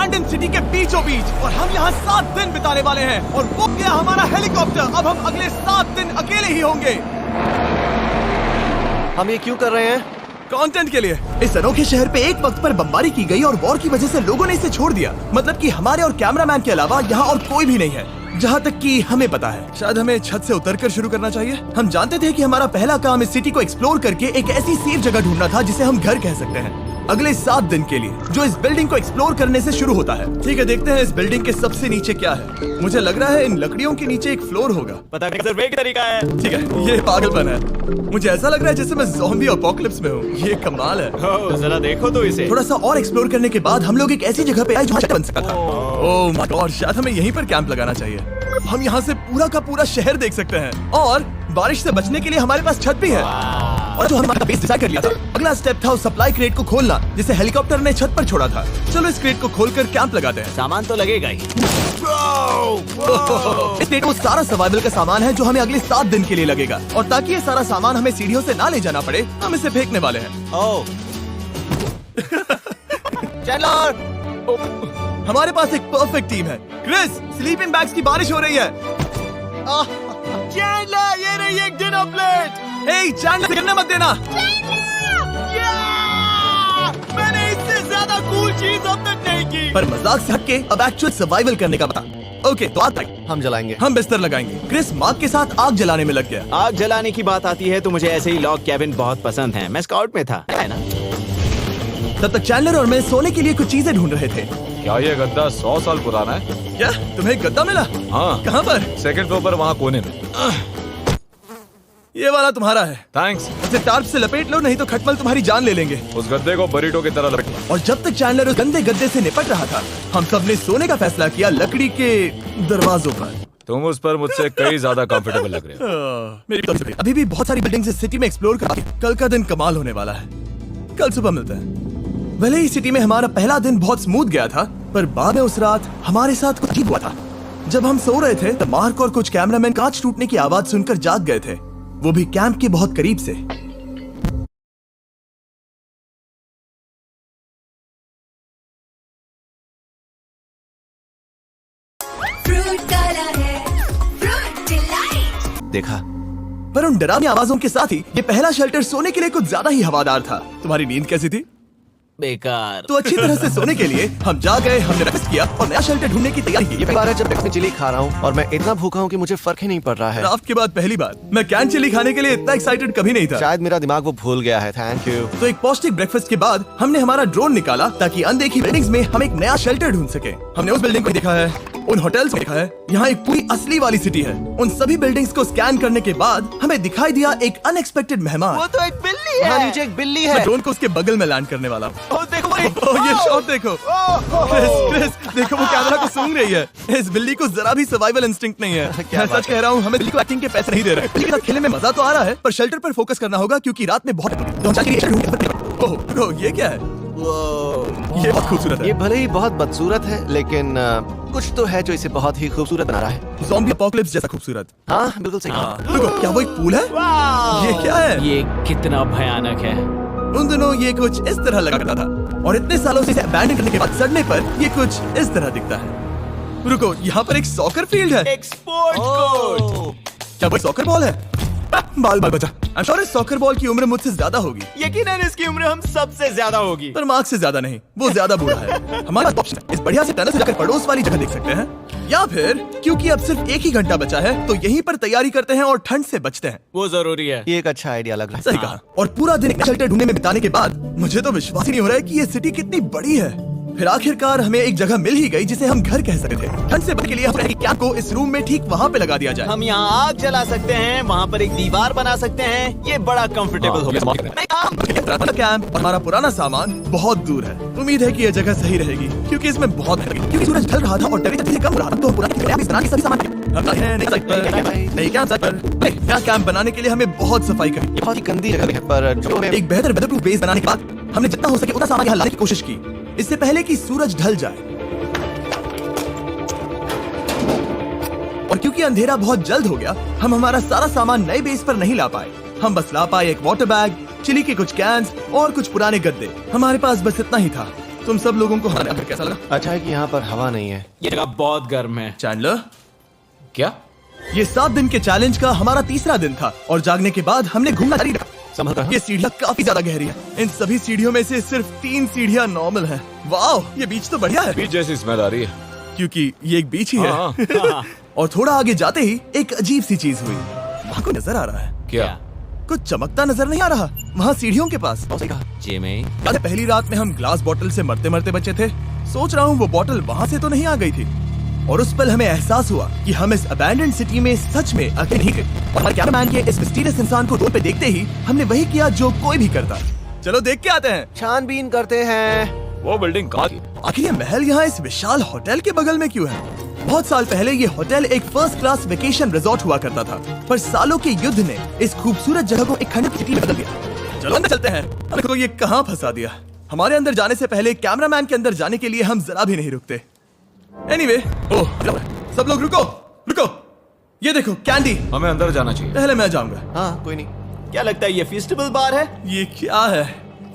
Abandon city के बीचों बीच, और हम यहाँ 7 दिन बिताने वाले हैं। और वो गया हमारा हेलीकॉप्टर। अब हम अगले 7 दिन अकेले ही होंगे। हम ये क्यों कर रहे हैं? कंटेंट के लिए। इस अनोखे शहर पे एक वक्त पर बमबारी की गई और वॉर की वजह से लोगों ने इसे छोड़ दिया। मतलब कि हमारे और कैमरामैन के अलावा यहाँ और कोई भी नहीं है, जहाँ तक कि हमें पता है। शायद हमें छत से उतरकर शुरू करना चाहिए। हम जानते थे कि हमारा पहला काम इस सिटी को एक्सप्लोर करके एक ऐसी सेफ जगह ढूंढना था जिसे हम घर कह सकते हैं, अगले 7 दिन के लिए, जो इस बिल्डिंग को एक्सप्लोर करने से शुरू होता है। ठीक है, देखते हैं इस बिल्डिंग के सबसे नीचे क्या है। मुझे लग रहा है इन लकड़ियों के नीचे एक फ्लोर होगा। पता नहीं सर्वे का तरीका है। ठीक है, ये पागलपन है। मुझे ऐसा लग रहा है जैसे मैं ज़ॉम्बी अपोकलिप्स में हूँ। ये कमाल है। ओह, जरा देखो तो इसे। थोड़ा सा और एक्सप्लोर करने के बाद हम लोग एक ऐसी जगह पे आए जहाँ बन सकता था। ओह माय गॉड, शायद हमें यहीं पर कैंप लगाना चाहिए। हम यहाँ से पूरा का पूरा शहर देख सकते हैं, और बारिश से बचने के लिए हमारे पास छत भी है। और जो हमारा बेस डिसाइड कर लिया था, अगला स्टेप था उस सप्लाई क्रेट को खोलना जिसे हेलीकॉप्टर ने छत पर छोड़ा था। चलो इस क्रेट को खोलकर कैंप लगाते हैं। सामान तो लगेगा ही। इस क्रेट में सारा सर्वाइवल का सामान है जो हमें अगले 7 दिन के लिए लगेगा। और ताकि ये सारा सामान हमें सीढ़ियों से ना ले जाना पड़े, हम इसे फेंकने वाले हैं। ओह, हमारे पास एक परफेक्ट टीम है। क्रिस, स्लीपिंग बैग्स की बारिश हो रही है। चैंडलर, ये रही एक डिनर प्लेट। हे चैंडलर, गिरने मत देना। मैंने इससे ज्यादा कूल चीज अब तक नहीं की। पर मजाक से हटके अब एक्चुअल सर्वाइवल करने का बता। ओके, तो आग हम जलाएंगे। हम बिस्तर लगाएंगे। क्रिस मार्क के साथ आग जलाने में लग गया। आग जलाने की बात आती है तो मुझे ऐसे ही लॉग कैबिन बहुत पसंद है। मैं स्काउट में था, है ना? तब तक चैंडलर और मैं सोने के लिए कुछ चीजें ढूंढ रहे थे। क्या ये गद्दा 100 साल पुराना है? क्या तुम्हें गद्दा मिला? हाँ। कहाँ पर? सेकंड फ्लोर पर, वहाँ कोने में। ये वाला तुम्हारा है। थैंक्स। इसे टार्प से लपेट लो, नहीं तो खटमल तुम्हारी जान ले लेंगे। उस गद्दे को बरीटो की तरह लपेट लो। और जब तक चैंडलर उस गंदे गद्दे से निपट रहा था, हम सब ने सोने का फैसला किया लकड़ी के दरवाजों पर। तुम उस पर मुझसे कई ज्यादा कंफर्टेबल लग रहे हो। मेरी तरफ से अभी भी बहुत सारी बिल्डिंग्स इस सिटी में एक्सप्लोर करा। कल का दिन कमाल होने वाला है। कल सुबह मिलते हैं। भले ही सिटी में हमारा पहला दिन बहुत स्मूथ गया था, पर बाद में उस रात हमारे साथ कुछ अजीब हुआ था। जब हम सो रहे थे तब मार्क और कुछ कैमरामैन कांच टूटने की आवाज सुनकर जाग गए थे, वो भी कैंप के बहुत करीब से। देखा, पर उन डरावनी आवाजों के साथ ही ये पहला शेल्टर सोने के लिए कुछ ज्यादा ही हवादार था। तुम्हारी नींद कैसी थी? बेकार। तो अच्छी तरह से सोने के लिए हम जा गए, हमने रेस्ट किया और नया शेल्टर ढूंढने की तैयारी की। ये पहली बार है जब मैं चिली खा रहा हूँ और मैं इतना भूखा हूँ कि मुझे फर्क ही नहीं पड़ रहा है। राफ्ट के बाद पहली बार। मैं कैन चिली खाने के लिए इतना एक्साइटेड कभी नहीं था। शायद मेरा दिमाग वो भूल गया है। Thank you. तो एक पौष्टिक ब्रेकफास्ट के बाद हमने हमारा ड्रोन निकाला ताकि अनदेखी बिल्डिंग्स में हम एक नया शेल्टर ढूंढ सके। हमने उस बिल्डिंग को देखा है, उन होटल्स को देखा है, यहाँ एक पूरी असली वाली सिटी है। उन सभी बिल्डिंग्स को स्कैन करने के बाद हमें दिखाई दिया एक अनएक्सपेक्टेड मेहमान। वो तो एक बिल्ली वहाँ है। नीचे एक बिल्ली मैं है। ड्रोन को उसके बगल में लैंड करने वाला हूँ। ओह, देखो भाई। ये शॉट देखो। क्रिस, देखो वो कैमरा को सूंघ रही है। इस बिल्ली को जरा भी सर्वाइवल इंस्टिंक्ट नहीं है। क्या मैं बात सच कह रहा हूँ, हमें बिल्ली को एक्टिंग के पैसे नहीं दे रहे। बिल्ली के साथ खेलने में मजा तो आ रहा है, पर शेल्टर पर फोकस करना होगा क्योंकि रात में बहुत। ओह ब्रो, ये क्या है? ये बहुत खूबसूरत है। ये भले ही बहुत बदसूरत है, लेकिन कुछ तो है जो इसे बहुत ही खूबसूरत बना रहा है। ज़ॉम्बी अपोकलिप्स जैसा खूबसूरत। हाँ, बिल्कुल सही। रुको, क्या वो एक पूल है? ये क्या है? ये कितना भयानक है। उन दिनों ये कुछ इस तरह लगा करता था, और इतने सालों से इसे अबैंडन करने के बाद सड़ने पर ये कुछ इस तरह दिखता है। रुको, यहाँ पर एक सॉकर फील्ड है। एक स्पोर्ट्स कोर्ट। क्या वो सॉकर बॉल है? बाल बचा। I'm sure इस सॉकर बॉल की उम्र मुझसे ज्यादा होगी। यकीनन इसकी उम्र हम सबसे ज्यादा होगी। पर मार्क से ज्यादा नहीं, वो ज्यादा बूढ़ा है। हमारा ऑप्शन है, इस बढ़िया से टनल से जाकर पड़ोस वाली जगह देख सकते हैं, या फिर क्योंकि अब सिर्फ एक ही घंटा बचा है तो यहीं पर तैयारी करते हैं और ठंड से बचते हैं। वो जरूरी है। ये एक अच्छा आइडिया लग रहा है। सही कहा। और पूरा दिन शेल्टर ढूंढने में बिताने के बाद मुझे तो विश्वास ही नहीं हो रहा है कि ये सिटी कितनी बड़ी है। फिर आखिरकार हमें एक जगह मिल ही गई जिसे हम घर कह सकते थे। ठंड से बचने के लिए हमने कैंप को इस रूम में ठीक वहाँ पे लगा दिया जाए। हम यहाँ आग जला सकते हैं, वहाँ पर एक दीवार बना सकते हैं। ये बड़ा कंफर्टेबल होगा। कैंप और हमारा पुराना सामान बहुत दूर है। उम्मीद है कि यह जगह सही रहेगी क्योंकि इसमें बहुत मेहनत लगी। क्योंकि सूरज ढल रहा था और टेम्परेचर से कम हो रहा था, तो पुराने सभी सामान नया कैंप बनाने के लिए हमें बहुत सफाई करनी। बहुत ही गंदी जगह है, पर जो एक बेहतर वेदरप्रूफ बेस बनाने के बाद हमने जितना हो सके उतना सामान यहाँ लाने की कोशिश की, इससे पहले कि सूरज ढल जाए। और क्योंकि अंधेरा बहुत जल्द हो गया, हम हमारा सारा सामान नए बेस पर नहीं ला पाए। हम बस ला पाए एक वाटर बैग, चिली के कुछ कैन्स और कुछ पुराने गद्दे। हमारे पास बस इतना ही था। तुम सब लोगों को हमारे यहाँ कैसा लगा? अच्छा है कि यहाँ पर हवा नहीं है। ये जगह बहुत गर्म है। चैंडलर, क्या? ये 7 दिन के चैलेंज का हमारा तीसरा दिन था और जागने के बाद हमने घूमना जारी रखा। समझ रहा हूँ। ये सीढ़ियाँ काफी ज्यादा गहरी है। इन सभी सीढ़ियों में से सिर्फ 3 सीढ़ियाँ नॉर्मल हैं। वाओ, ये बीच तो बढ़िया है बीच जैसी स्मेल आ रही है। क्योंकि ये एक बीच ही है। हाँ। और थोड़ा आगे जाते ही एक अजीब सी चीज हुई। वहाँ को नजर आ रहा है, क्या? कुछ चमकता नजर नहीं आ रहा वहाँ सीढ़ियों के पास। जिमी, अरे पहली रात में हम ग्लास बॉटल से मरते मरते बचे थे। सोच रहा हूँ वो बॉटल वहाँ से तो नहीं आ गई थी। और उस पल हमें एहसास हुआ कि हम इस अबैंडन्ड सिटी में सच में अकेले नहीं थे। और हमारे कैमरामैन के इस मिस्टीरियस इंसान को रोड पे देखते ही हमने वही किया जो कोई भी करता। चलो देख के आते हैं। छानबीन करते हैं। वो बिल्डिंग कहाँ की? आखिर ये महल यहाँ इस विशाल होटल के बगल में क्यों है? बहुत साल पहले ये होटल एक फर्स्ट क्लास वेकेशन रिजॉर्ट हुआ करता था, पर सालों के युद्ध ने इस खूबसूरत जगह को एक खंडहर सिटी में बदल दिया। चलो अंदर चलते हैं। देखो ये कहाँ फंसा दिया। हमारे अंदर जाने से पहले कैमरामैन के अंदर जाने के लिए हम जरा भी नहीं रुकते। एनीवे, सब लोग रुको रुको। ये देखो कैंडी। हमें अंदर जाना चाहिए। पहले मैं जाऊंगा। हाँ, कोई नहीं। क्या लगता है ये फेस्टिवल बार है? ये क्या है?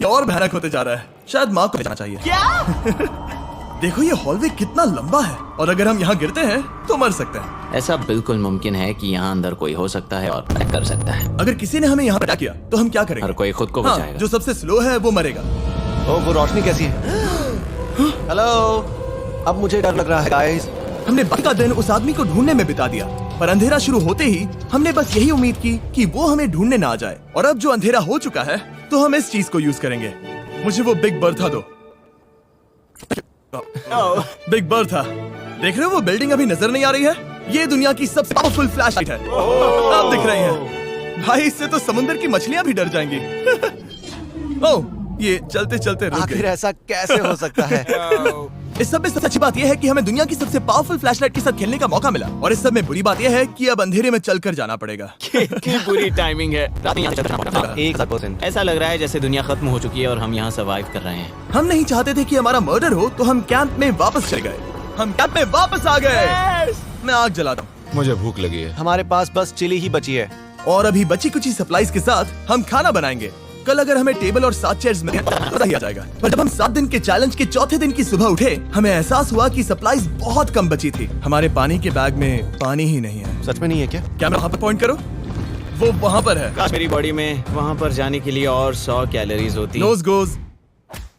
ये और भयानक होते जा रहा है। शायद माँ को ले जाना चाहिए। क्या? देखो ये हॉलवे कितना लंबा है और अगर हम यहाँ गिरते हैं तो मर सकते हैं। ऐसा बिल्कुल मुमकिन है कि यहाँ अंदर कोई हो सकता है और अटैक कर सकता है। अगर किसी ने हमें यहाँ पर अटैक किया तो हम क्या करेंगे? हर कोई खुद को हाँ, बचाएगा। जो सबसे स्लो है वो मरेगा। ओ, वो रोशनी कैसी है? हेलो, अब मुझे डर लग रहा है गाइस। हमने बाकी का दिन उस आदमी को ढूंढने में बिता दिया, पर अंधेरा शुरू होते ही हमने बस यही उम्मीद की कि वो हमें ढूंढने ना आ जाए। और अब जो अंधेरा हो चुका है तो हम इस चीज को यूज करेंगे। मुझे वो बिग बर्था दो। बिग बर्था, देख रहे हो वो बिल्डिंग अभी नजर नहीं आ रही है? ये दुनिया की सबसे पावरफुल फ्लैश लाइट है। अब दिख रही है। भाई इससे तो समुद्र की मछलियां भी डर जाएंगी। ओह, ये चलते चलते रुक आखिर गई। ऐसा कैसे हो सकता है? इस सब में सबसे अच्छी बात यह है कि हमें दुनिया की सबसे पावरफुल फ्लैशलाइट के साथ खेलने का मौका मिला। और इस सब में बुरी बात यह है कि अब अंधेरे में चलकर जाना पड़ेगा। कितनी बुरी टाइमिंग है। रात में यहाँ से चलना पड़ेगा। 100%। ऐसा लग रहा है जैसे दुनिया खत्म हो चुकी है और हम यहाँ सर्वाइव कर रहे हैं। हम नहीं चाहते थे कि हमारा मर्डर हो, तो हम कैंप में वापस चले गए। हम कैंप में वापस आ गए। मैं आग जलाता हूँ। मुझे भूख लगी है। हमारे पास बस चिली ही बची है। और अभी बची कुची सप्लाईज के साथ हम खाना बनाएंगे। कल अगर हमें टेबल और 7 चेयर्स मिले तो मजा ही आ जाएगा। पर जब हम 7 दिन के चैलेंज के चौथे दिन की सुबह उठे, हमें एहसास हुआ कि सप्लाईज बहुत कम बची थी। हमारे पानी के बैग में पानी ही नहीं है। सच में नहीं है क्या? कैमरा वहाँ पर पॉइंट करो। वो वहाँ पर है। काश मेरी बॉडी में वहाँ पर जाने के लिए और 100 कैलोरीज होती। Nose goes.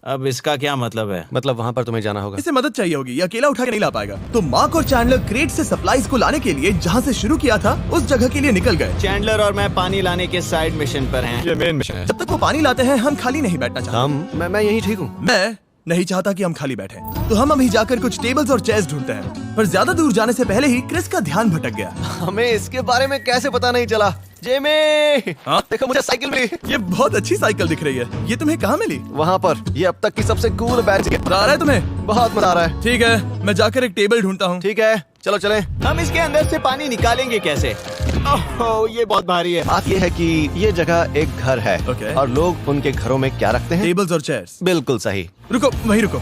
अब इसका क्या मतलब है? मतलब वहाँ पर तुम्हें जाना होगा। इसे मदद चाहिए होगी, ये अकेला उठा के नहीं ला पाएगा। तो मार्क और चैंडलर क्रेट से सप्लाईज को लाने के लिए जहाँ से शुरू किया था उस जगह के लिए निकल गए। चैंडलर और मैं पानी लाने के साइड मिशन पर हैं। ये मेन मिशन है। जब तक वो पानी लाते हैं हम खाली नहीं बैठना चाहते। मैं यही ठीक हूँ। मैं नहीं चाहता कि हम खाली बैठे, तो हम अभी जाकर कुछ टेबल्स और चेयर्स ढूंढते हैं। पर ज्यादा दूर जाने से पहले ही क्रिस का ध्यान भटक गया। हमें इसके बारे में कैसे पता नहीं चला? जेमी, हाँ? देखो मुझे साइकिल मिली। ये बहुत अच्छी साइकिल दिख रही है। ये तुम्हें कहाँ मिली? वहाँ पर। ये अब तक की सबसे कूल बैच है। मजा आ रहा है तुम्हें? बहुत मजा आ रहा है। ठीक है, मैं जाकर एक टेबल ढूंढता हूँ। ठीक है, चलो चलें। हम इसके अंदर से पानी निकालेंगे कैसे? ओह, ये बहुत भारी है। बात ये है कि ये जगह एक घर है। Okay. और लोग उनके घरों में क्या रखते हैं? टेबल्स और चेयर्स। बिल्कुल सही। रुको, वहीं रुको।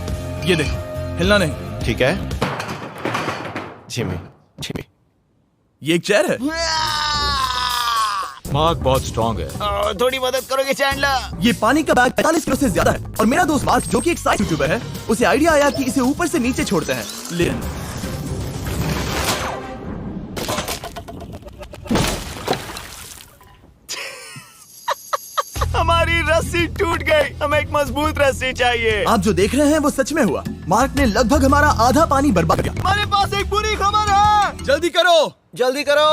ये देखो, हिलना नहीं। ठीक है। Jimmy, Jimmy. ये एक चेयर है। मार्क बहुत स्ट्रांग है। थोड़ी मदद करोगे चैंडलर? ये पानी का बैग 45 किलो से ज्यादा है। और मेरा दोस्त मार्क, जो कि एक साइड यूट्यूबर है, उसे आइडिया आया कि इसे ऊपर से नीचे छोड़ते हैं। ले हमारी रस्सी टूट गई। हमें एक मजबूत रस्सी चाहिए। आप जो देख रहे हैं वो सच में हुआ। मार्क ने लगभग हमारा आधा पानी बर्बाद किया। हमारे पास एक बुरी खबर है। जल्दी करो। जल्दी करो।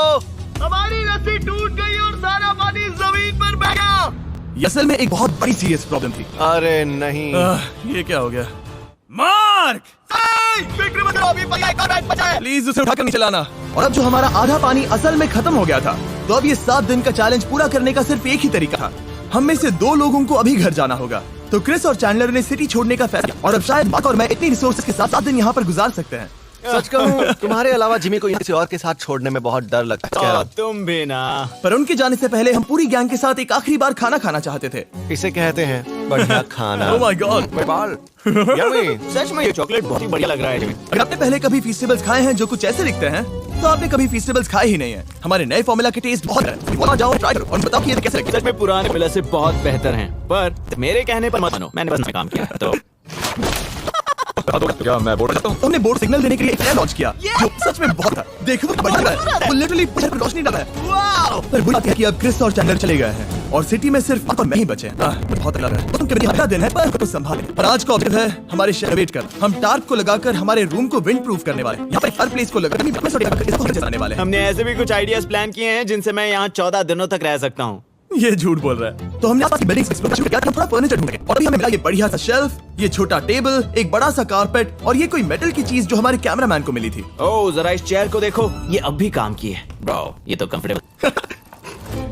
हमारी रस्सी टूट गई और सारा पानी जमीन पर बह गया। ये असल में एक बहुत बड़ी सीरियस प्रॉब्लम थी। अरे नहीं। ये क्या हो गया? मार्क, फिक्र मत करो, अभी बचाए। प्लीज उसे उठाकर नीचे लाना। और अब जो हमारा आधा पानी असल में खत्म हो गया था, तो अब ये 7 दिन का चैलेंज पूरा करने का सिर्फ एक ही तरीका था। हम में से 2 लोगों को अभी घर जाना होगा। तो क्रिस और चैंडलर ने सिटी छोड़ने का फैसला किया। और अब शायद मार्क और मैं इतनी रिसोर्सेज के साथ 7 दिन यहाँ पर गुजार सकते हैं। सच कहूँ, तुम्हारे अलावा जिमी को किसी और के साथ छोड़ने में बहुत डर लगता है। तुम भी ना। पर उनके जाने से पहले हम पूरी गैंग के साथ एक आखिरी बार खाना खाना चाहते थे। इसे कहते हैं बढ़िया खाना। Oh my God. यम्मी। सच में ये चॉकलेट बहुत ही बढ़िया लग रहा है। अगर आपने पहले कभी फेस्टिवल्स खाए हैं जो कुछ ऐसे दिखते हैं, तो आपने कभी फेस्टिवल्स खाए ही नहीं है। हमारे नए फॉर्मूला के टेस्ट बहुत है। वहाँ जाओ, ट्राई करो और बताओ कि ये कैसे लगता सच में पुराने मिलर से बहुत बेहतर हैं। पर मेरे कहने पर मत मानो, मैंने बस काम किया। तो बता दो क्या मैं बोल सकता हूँ? तो हमने बोर्ड सिग्नल देने के लिए एक लॉन्च किया जो सच में बहुत था। देखो वो बढ़िया है, वो लिटरली पर रोशनी डाला है। वाओ! पर बुरी बात है कि अब क्रिस और चैंडलर चले गए हैं और सिटी में सिर्फ आप और मैं ही बचे हैं। बहुत लग रहा है। तो उनके बड़ी हल्का दिन है पर उनको संभालें। और आज का ऑब्जेक्टिव है हमारे शहर वेट कर। हम टार्प को लगाकर हमारे रूम को विंड प्रूफ करने वाले। यहाँ पर हर प्लेस को लगाकर आने वाले हैं। हमने ऐसे भी कुछ आइडियाज प्लान किए हैं जिनसे मैं यहाँ 14 दिनों तक रह सकता हूँ। ये झूठ बोल रहा है। तो हमने आसपास की बिल्डिंग्स एक्सप्लोर शुरू किया कि हम थोड़ा फर्नीचर ढूंढेंगे और अभी हमें मिला ये बढ़िया सा शेल्फ, ये छोटा टेबल, एक बड़ा सा कारपेट और ये कोई मेटल की चीज जो हमारे कैमरामैन को मिली थी। ओह, जरा इस चेयर को देखो, ये अब भी काम की है। ब्रो, ये तो कंफर्टेबल।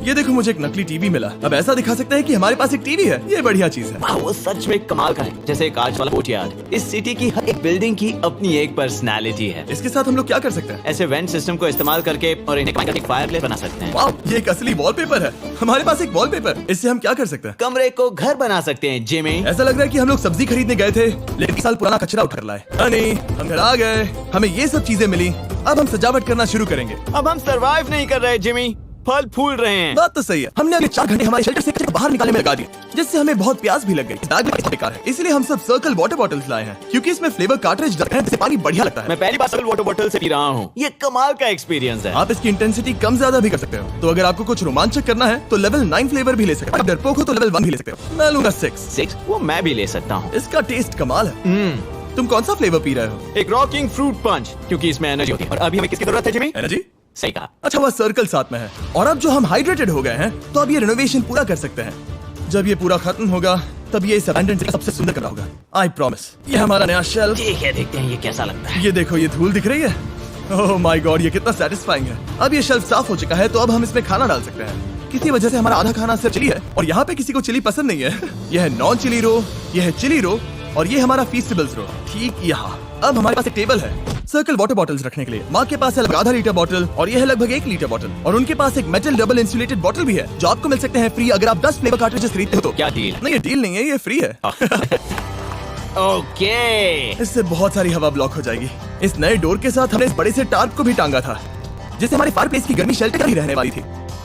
ये देखो मुझे एक नकली टीवी मिला। अब ऐसा दिखा सकते हैं कि हमारे पास एक टीवी है। ये बढ़िया चीज है। वाह, वो सच में कमाल का है, जैसे एक कांच वाला कोर्टयार्ड। इस सिटी की हर एक बिल्डिंग की अपनी एक पर्सनालिटी है। इसके साथ हम लोग क्या कर सकते हैं? ऐसे वेंट सिस्टम को इस्तेमाल करके और इन्हें कमाल करके एक फायरप्लेस बना सकते हैं। वाह, ये एक असली वॉलपेपर है। हमारे पास एक वॉलपेपर। इससे हम क्या कर सकते हैं? कमरे को घर बना सकते हैं। जिमी, ऐसा लग रहा है कि हम लोग सब्जी खरीदने गए थे लेकिन 1 साल पुराना कचरा उठा कर लाए। नहीं, हम घर आ गए, हमें ये सब चीजें मिली। अब हम सजावट करना शुरू करेंगे। अब हम सरवाइव नहीं कर रहे जिमी, फल फूल रहे हैं। बात तो सही है। हमने अगले 4 घंटे हमारे शेल्टर से कचरे को बाहर निकालने में लगा दिए जिससे हमें बहुत प्यास भी लग गई। बैग में बेकार है, इसलिए हम सब सर्कल वाटर बॉटल्स लाए हैं क्योंकि इसमें फ्लेवर कार्ट्रिज रखे हैं जिससे पानी बढ़िया लगता है। मैं पहली बार वाटर बॉटल से पी रहा हूँ। ये कमाल का एक्सपीरियंस है। आप इसकी इंटेंसिटी कम ज्यादा भी कर सकते हो। तो अगर आपको कुछ रोमांचक करना है तो लेवल 9 फ्लेवर भी ले सकते हो। अगर डरपोक हो तो लेवल 1 भी ले सकते हो। मैं लूंगा 6। वो मैं भी ले सकता हूँ। इसका टेस्ट कमाल है। तुम कौन सा फ्लेवर पी रहे हो? एक रॉकिंग फ्रूट पंच, क्योंकि इसमें एनर्जी होती है। और अभी हमें किसकी जरूरत है जिमी? एनर्जी? सही कहा। अच्छा, वह सर्कल साथ में है। और अब जो हम हाइड्रेटेड हो गए हैं तो अब ये रिनोवेशन पूरा कर सकते हैं। जब ये पूरा खत्म होगा तब ये इस अबैंडन से सबसे सुंदर करा होगा। I promise. ये हमारा नया शेल्फ। ठीक है, देखते हैं ये कैसा लगता है। ये देखो, ये धूल दिख रही है। ओह माय गॉड, ये कितना सेटिस्फाइंग है। अब ये शेल्फ साफ हो चुका है तो अब हम इसमें खाना डाल सकते हैं। किसी वजह से हमारा आधा खाना सिर्फ चिली है और यहाँ पे किसी को चिली पसंद नहीं है। यह है नॉन चिली रो, यह है चिली रो और ये हमारा फीस्टेबल्स रो ठीक यहाँ। अब हमारे पास एक टेबल है सर्कल वाटर बॉटल्स रखने के लिए। माँ के पास है लगभग आधा लीटर बॉटल और यह है लगभग 1 लीटर बॉटल। और उनके पास एक मेटल डबल इंसुलेटेड बॉटल भी है जो आपको मिल सकते हैं फ्री अगर आप 10 फ्लेवर कार्ट्रिजेस खरीदते हो तो। क्या डील? नहीं, ये डील नहीं है, ये फ्री है। ओके। इससे बहुत सारी हवा ब्लॉक हो जाएगी। इस नए डोर के साथ हमने इस बड़े से टार्प को भी टांगा था जिससे हमारे फायरप्लेस की गर्मी शेल्टर ही रहने वाली थी।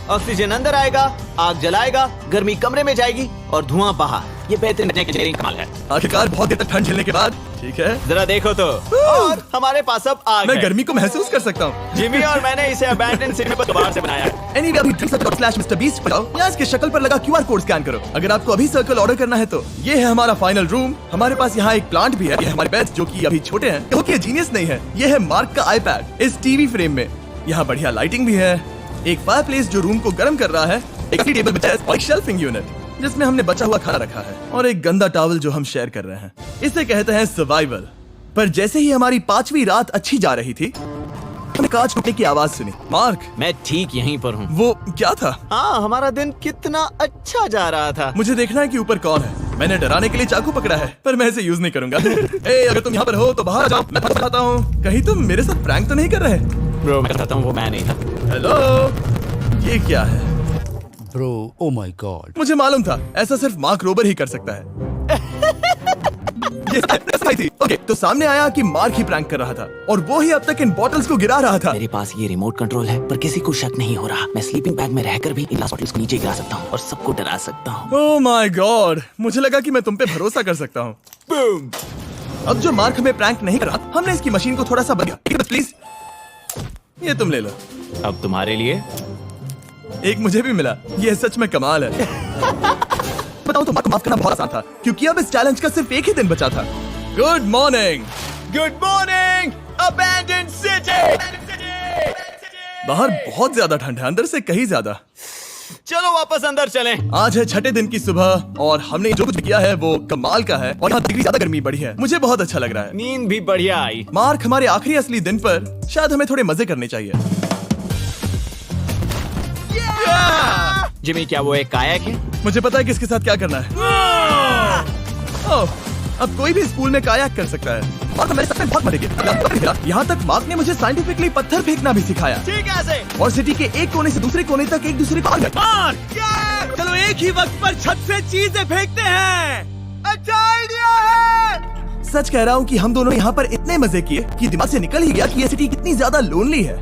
ऑक्सीजन अंदर आएगा, आग जलाएगा, गर्मी कमरे में जाएगी और धुआं बाहर। ये बेहतरीन इंजीनियरिंग कमाल है। आखिरकार बहुत देर तक ठंड झेलने के बाद ठीक है। जरा देखो तो, और हमारे पास अब आग मैं है। गर्मी को महसूस कर सकता हूँ। जिमी और मैंने इसे अबैंडन सिटी पर दोबारा से बनाया है। Anyway, अभी drinks.mrbeast पर जाओ या इसके शक्ल पर लगा QR कोड स्कैन करो। अगर आपको अभी सर्कल ऑर्डर करना है तो ये है हमारा फाइनल रूम। हमारे पास यहाँ एक प्लांट भी है। ये हमारे बेड्स जो कि अभी छोटे हैं क्योंकि जीनियस नहीं है। ये है मार्क का आईपैड इस टीवी फ्रेम में। यहाँ बढ़िया लाइटिंग भी है, एक फायरप्लेस जो रूम को गर्म कर रहा है, एक टेबल और एक शेल्फिंग यूनिट जिसमें हमने बचा हुआ खाना रखा है और एक गंदा टॉवल जो हम शेयर कर रहे हैं। इसे कहते हैं सर्वाइवल। पर जैसे ही हमारी 5वीं रात अच्छी जा रही थी हमने कांच टूटने की आवाज सुनी। मार्क, मैं ठीक यहीं पर हूँ। वो क्या था? हाँ, हमारा दिन कितना अच्छा जा रहा था। मुझे देखना है कि ऊपर कौन है। मैंने डराने के लिए चाकू पकड़ा है पर मैं इसे यूज नहीं करूंगा। ए, अगर तुम यहाँ पर हो तो बाहर आ जाओ, मैं बताता हूँ। कहीं तुम मेरे साथ प्रैंक तो नहीं कर रहे? ब्रो, मैं कहता हूँ वो मैं नहीं था। हेलो, ये क्या है? Bro, oh my God. मुझे मालूम था ऐसा सिर्फ मार्क रोबर ही कर सकता है। ये सही थी। ओके, तो सामने आया कि मार्क ही प्रैंक कर रहा था और वो ही अब तक इन बॉटल्स को गिरा रहा था। मेरे पास ये रिमोट कंट्रोल है पर किसी को शक नहीं हो रहा। मैं स्लीपिंग बैग में रहकर भी इन ग्लास बॉटल्स को नीचे गिरा सकता हूँ और सबको डरा सकता हूँ। ओह माय गॉड, मुझे लगा कि मैं तुम पे भरोसा कर सकता हूँ। बूम! अब जो मार्क हमें प्रैंक नहीं कर रहा, हमने इसकी मशीन को थोड़ा सा बदला। प्लीज, ये तुम ले लो। अब तुम्हारे लिए एक मुझे भी मिला। ये सच में कमाल है। बताओ तो माफ करना बहुत आसान था क्योंकि अब इस चैलेंज का सिर्फ एक ही दिन बचा था। Good morning. Good morning abandon city. बाहर बहुत ज्यादा ठंड है, अंदर से कहीं ज्यादा। चलो वापस अंदर चलें। आज है 6ठे दिन की सुबह और हमने जो कुछ किया है वो कमाल का है और यहाँ डिग्री ज्यादा गर्मी बढ़ी है। मुझे बहुत अच्छा लग रहा है। नींद भी बढ़िया आई। मार्क, हमारे आखिरी असली दिन पर शायद हमें थोड़े मजे करने चाहिए। जिमी, क्या वो एक कायाक है? मुझे पता है किसके साथ क्या करना है। ओह, अब कोई भी स्कूल में कायाक कर सकता है और तो मेरे साथ में बहुत मजे किए। यहाँ तक मार्क ने मुझे साइंटिफिकली पत्थर फेंकना भी सिखाया ठीक है। और सिटी के एक कोने से दूसरे कोने तक एक दूसरे को चलो एक ही वक्त पर छत से चीजें फेंकते हैं। अच्छा आइडिया है। सच कह रहा हूँ कि हम दोनों यहाँ पर इतने मजे किए कि दिमाग से निकल ही गया कि ये सिटी कितनी ज्यादा लोनली है।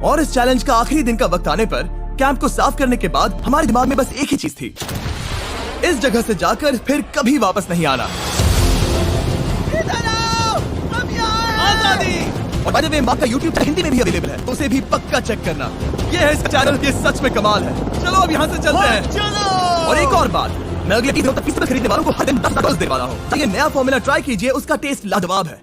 और इस चैलेंज का आखिरी दिन का वक्त आने पर कैंप को साफ करने के बाद हमारे दिमाग में बस एक ही चीज थी, इस जगह से जाकर फिर कभी वापस नहीं आना। बाय द वे मार्क का यूट्यूब हिंदी में भी अवेलेबल है, तो उसे भी पक्का चेक करना। ये है इसका चैनल, ये सच में कमाल है। चलो अब यहाँ से चलते हैं। चलो। और एक और बात, मैं अगले 30 दिनों तक किसी खरीदने वालों को हर दिन $10 दे वाला हूँ। तो ये नया फॉर्मूला ट्राई कीजिए, उसका टेस्ट लाजवाब है।